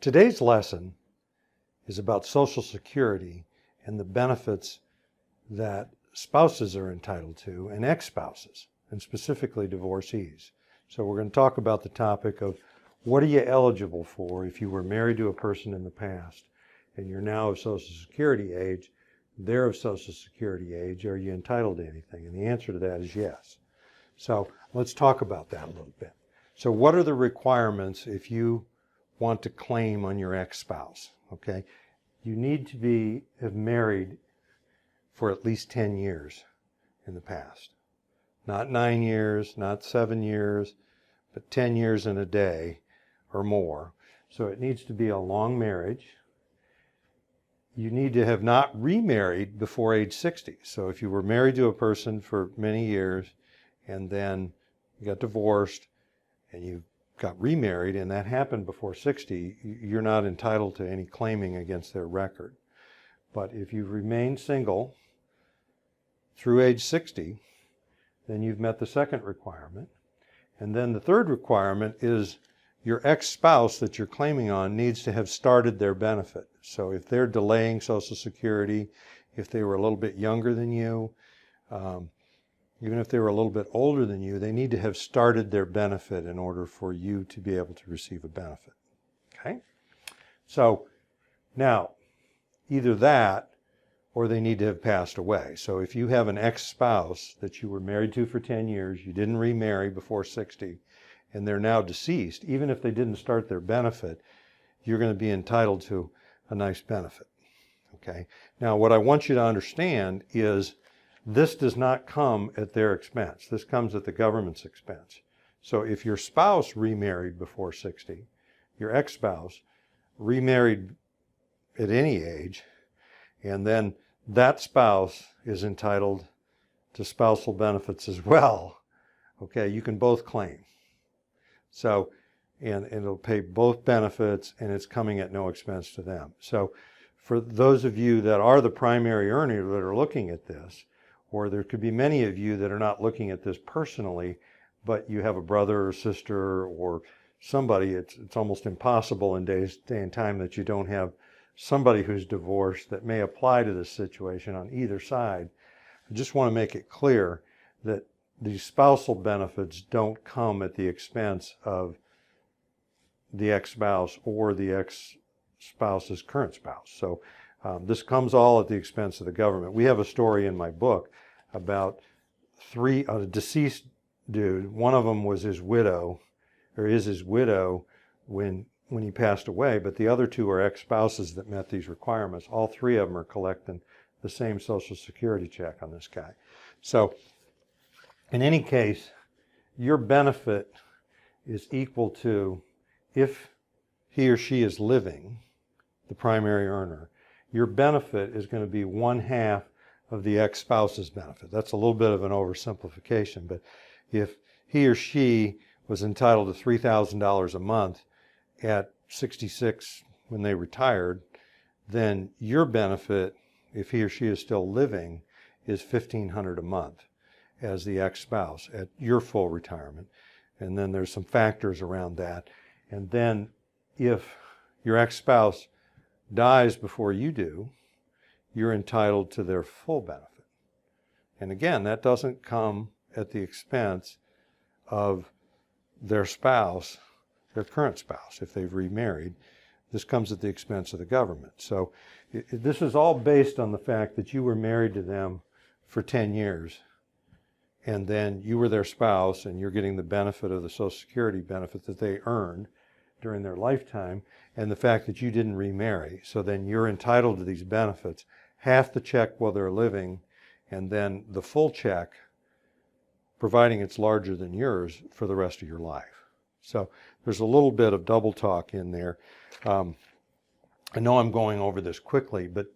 Today's lesson is about Social Security and the benefits that spouses are entitled to and ex-spouses, and specifically divorcees. So we're going to talk about the topic of what are you eligible for if you were married to a person in the past and you're now of Social Security age, they're of Social Security age, are you entitled to anything? And the answer to that is yes. So let's talk about that a little bit. So what are the requirements if you want to claim on your ex-spouse? Okay, you need to have married for at least 10 years in the past. Not 9 years, not 7 years, but 10 years and a day or more. So it needs to be a long marriage. You need to have not remarried before age 60. So if you were married to a person for many years and then you got divorced and you got remarried and that happened before 60, you're not entitled to any claiming against their record. But if you've remained single through age 60, then you've met the second requirement. And then the third requirement is your ex-spouse that you're claiming on needs to have started their benefit. So if they're delaying Social Security, if they were a little bit younger than you, even if they were a little bit older than you, they need to have started their benefit in order for you to be able to receive a benefit. Okay? So now, either that or they need to have passed away. So if you have an ex-spouse that you were married to for 10 years, you didn't remarry before 60, and they're now deceased, even if they didn't start their benefit, you're going to be entitled to a nice benefit. Okay? Now, what I want you to understand is this does not come at their expense. This comes at the government's expense. So if your spouse remarried before 60, your ex-spouse remarried at any age, and then that spouse is entitled to spousal benefits as well. Okay, you can both claim. So, and it'll pay both benefits, and it's coming at no expense to them. So for those of you that are the primary earner that are looking at this, or there could be many of you that are not looking at this personally, but you have a brother or sister or somebody, it's almost impossible in day and time that you don't have somebody who's divorced that may apply to this situation on either side. I just want to make it clear that these spousal benefits don't come at the expense of the ex-spouse or the ex-spouse's current spouse. So this comes all at the expense of the government. We have a story in my book about a deceased dude. One of them was his widow, or is his widow when he passed away, but the other two are ex-spouses that met these requirements. All three of them are collecting the same Social Security check on this guy. So in any case, your benefit is equal to, if he or she is living, the primary earner, your benefit is going to be 1/2 of the ex-spouse's benefit. That's a little bit of an oversimplification, but if he or she was entitled to $3,000 a month at 66 when they retired, then your benefit, if he or she is still living, is $1,500 a month as the ex-spouse at your full retirement. And then there's some factors around that. And then if your ex-spouse dies before you do, you're entitled to their full benefit. And again, that doesn't come at the expense of their spouse, their current spouse, if they've remarried. This comes at the expense of the government. So this is all based on the fact that you were married to them for 10 years, and then you were their spouse, and you're getting the benefit of the Social Security benefit that they earned during their lifetime, and the fact that you didn't remarry. So then you're entitled to these benefits, half the check while they're living, and then the full check, providing it's larger than yours, for the rest of your life. So there's a little bit of double talk in there. I know I'm going over this quickly, but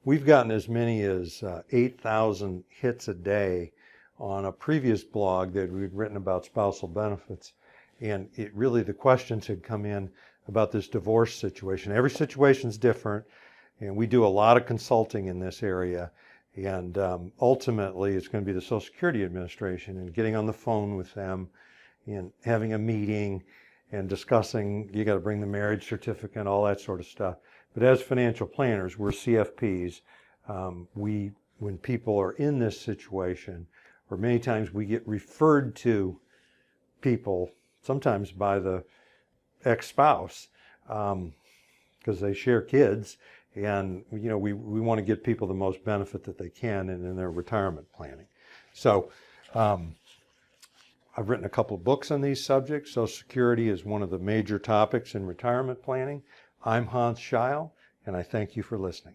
we've gotten as many as 8,000 hits a day on a previous blog that we'd written about spousal benefits. And the questions had come in about this divorce situation. Every situation's different, and we do a lot of consulting in this area. And ultimately, it's going to be the Social Security Administration and getting on the phone with them and having a meeting and discussing, you got to bring the marriage certificate, all that sort of stuff. But as financial planners, we're CFPs. When people are in this situation, or many times we get referred to people, sometimes by the ex-spouse, because they share kids, and we want to get people the most benefit that they can in their retirement planning. So I've written a couple of books on these subjects. Social Security is one of the major topics in retirement planning. I'm Hans Scheil, and I thank you for listening.